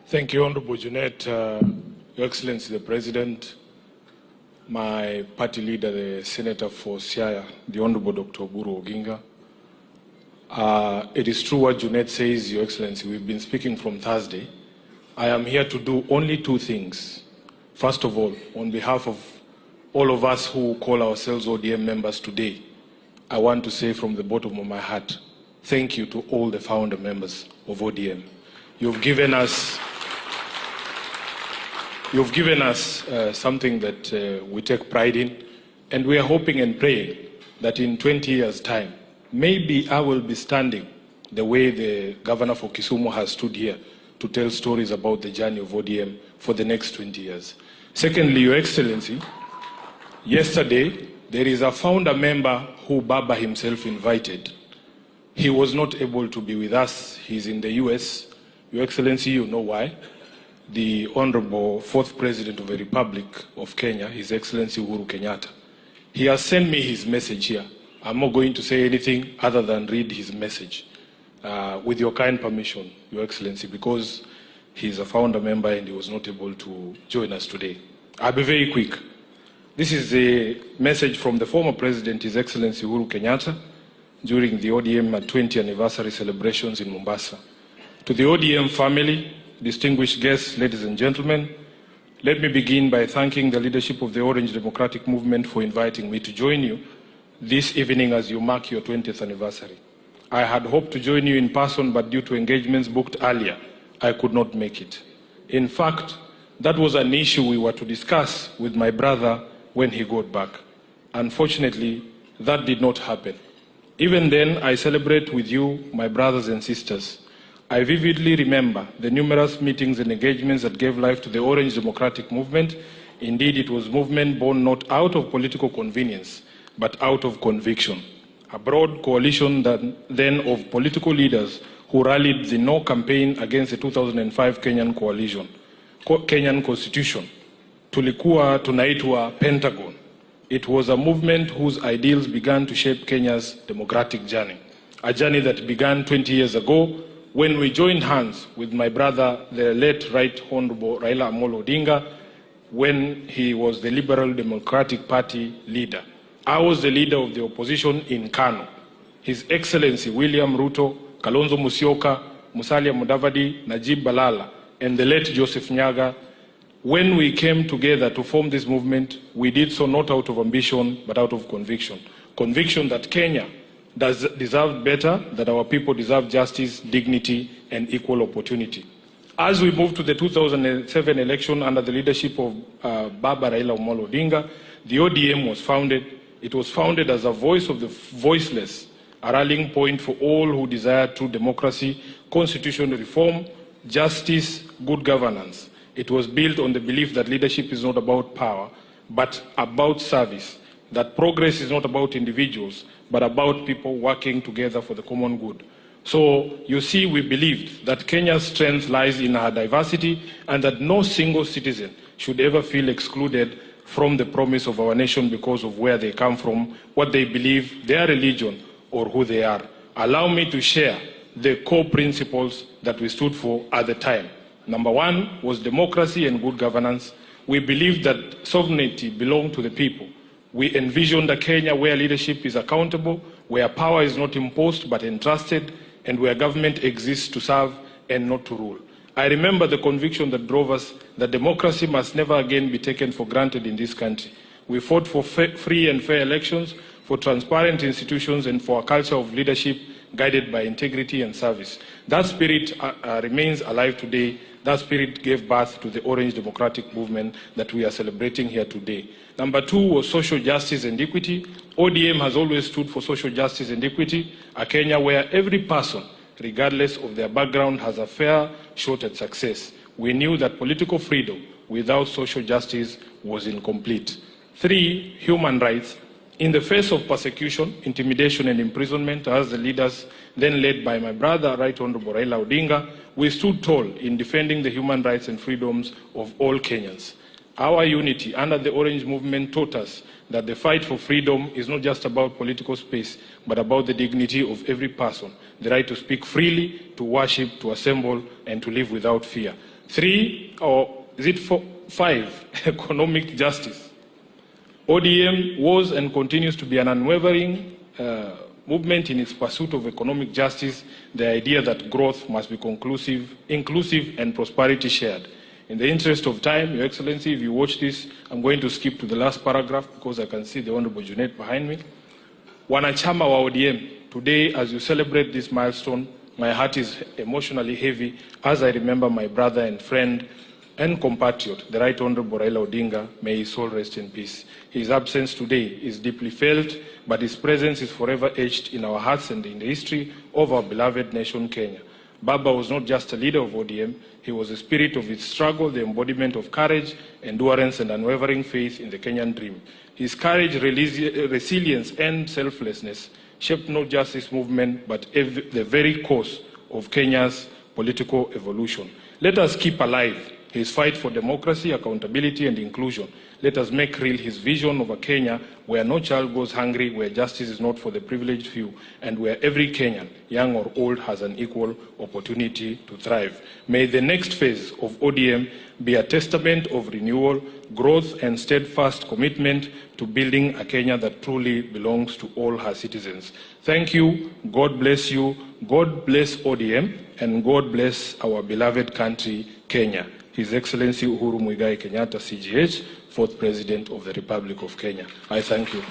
Thank you, Honorable Junet, Your Excellency the President, my party leader, the Senator for Siaya, the Honorable Dr. Uhuru Oginga. It is true what Junet says, Your Excellency. We've been speaking from Thursday. I am here to do only two things. First of all, on behalf of all of us who call ourselves ODM members today, I want to say from the bottom of my heart, thank you to all the founder members of ODM. You've given us something that we take pride in, and we are hoping and praying that in 20 years' time, maybe I will be standing the way the governor for Kisumu has stood here to tell stories about the journey of ODM for the next 20 years. Secondly, Your Excellency, yesterday there is a founder member who Baba himself invited. He was not able to be with us. He's in the US. Your Excellency, you know why. The Honorable Fourth President of the Republic of Kenya, His Excellency Uhuru Kenyatta. He has sent me his message here. I'm not going to say anything other than read his message. With your kind permission, Your Excellency, because he's a founder member and he was not able to join us today. I'll be very quick. This is a message from the former President, His Excellency Uhuru Kenyatta, during the ODM 20th anniversary celebrations in Mombasa. To the ODM family, distinguished guests, ladies and gentlemen, let me begin by thanking the leadership of the Orange Democratic Movement for inviting me to join you this evening as you mark your 20th anniversary. I had hoped to join you in person, but due to engagements booked earlier, I could not make it. In fact, that was an issue we were to discuss with my brother when he got back. Unfortunately, that did not happen. Even then, I celebrate with you, my brothers and sisters. I vividly remember the numerous meetings and engagements that gave life to the Orange Democratic Movement. Indeed, it was a movement born not out of political convenience, but out of conviction. A broad coalition then of political leaders who rallied the No campaign against the 2005 Kenyan Constitution. Tulikuwa tunaitwa Pentagon. It was a movement whose ideals began to shape Kenya's democratic journey. A journey that began 20 years ago when we joined hands with my brother, the late Right Honorable Raila Amolo Odinga, when he was the Liberal Democratic Party leader. I was the leader of the opposition in Kano. His Excellency William Ruto, Kalonzo Musyoka, Musalia Mudavadi, Najib Balala, and the late Joseph Nyaga. When we came together to form this movement, we did so not out of ambition, but out of conviction. Conviction that Kenya deserved better, that our people deserve justice, dignity, and equal opportunity. As we moved to the 2007 election under the leadership of Baba Raila Amolo Odinga, the ODM was founded. It was founded as a voice of the voiceless, a rallying point for all who desire true democracy, constitutional reform, justice, good governance. It was built on the belief that leadership is not about power, but about service, that progress is not about individuals, but about people working together for the common good. So, you see, we believed that Kenya's strength lies in her diversity and that no single citizen should ever feel excluded from the promise of our nation because of where they come from, what they believe, their religion, or who they are. Allow me to share the core principles that we stood for at the time. Number one was democracy and good governance. We believed that sovereignty belonged to the people. We envisioned a Kenya where leadership is accountable, where power is not imposed but entrusted, and where government exists to serve and not to rule. I remember the conviction that drove us that democracy must never again be taken for granted in this country. We fought for free and fair elections, for transparent institutions, and for a culture of leadership guided by integrity and service. That spirit remains alive today. That spirit gave birth to the Orange Democratic Movement that we are celebrating here today. Number two was social justice and equity. ODM has always stood for social justice and equity, a Kenya where every person, regardless of their background, has a fair shot at success. We knew that political freedom without social justice was incomplete. Three, human rights. In the face of persecution, intimidation, and imprisonment, as the leaders then led by my brother, Right Honorable Raila Odinga, we stood tall in defending the human rights and freedoms of all Kenyans. Our unity under the Orange Movement taught us that the fight for freedom is not just about political space, but about the dignity of every person, the right to speak freely, to worship, to assemble, and to live without fear. 3, or is it 4, 5, economic justice. ODM was and continues to be an unwavering movement in its pursuit of economic justice, the idea that growth must be inclusive, and prosperity shared. In the interest of time, Your Excellency, if you watch this, I'm going to skip to the last paragraph because I can see the Honorable Junet behind me. Wanachama wa ODM, today as you celebrate this milestone, my heart is emotionally heavy as I remember my brother and friend and compatriot, the Right Honorable Raila Odinga. May his soul rest in peace. His absence today is deeply felt, but his presence is forever etched in our hearts and in the history of our beloved nation, Kenya. Baba was not just a leader of ODM, he was the spirit of its struggle, the embodiment of courage, endurance, and unwavering faith in the Kenyan dream. His courage, resilience, and selflessness shaped not just this movement, but the very course of Kenya's political evolution. Let us keep alive his fight for democracy, accountability, and inclusion. Let us make real his vision of a Kenya where no child goes hungry, where justice is not for the privileged few, and where every Kenyan, young or old, has an equal opportunity to thrive. May the next phase of ODM be a testament of renewal, growth, and steadfast commitment to building a Kenya that truly belongs to all her citizens. Thank you. God bless you. God bless ODM, and God bless our beloved country, Kenya. His Excellency Uhuru Kenyatta, CGH, 4th President of the Republic of Kenya. I thank you.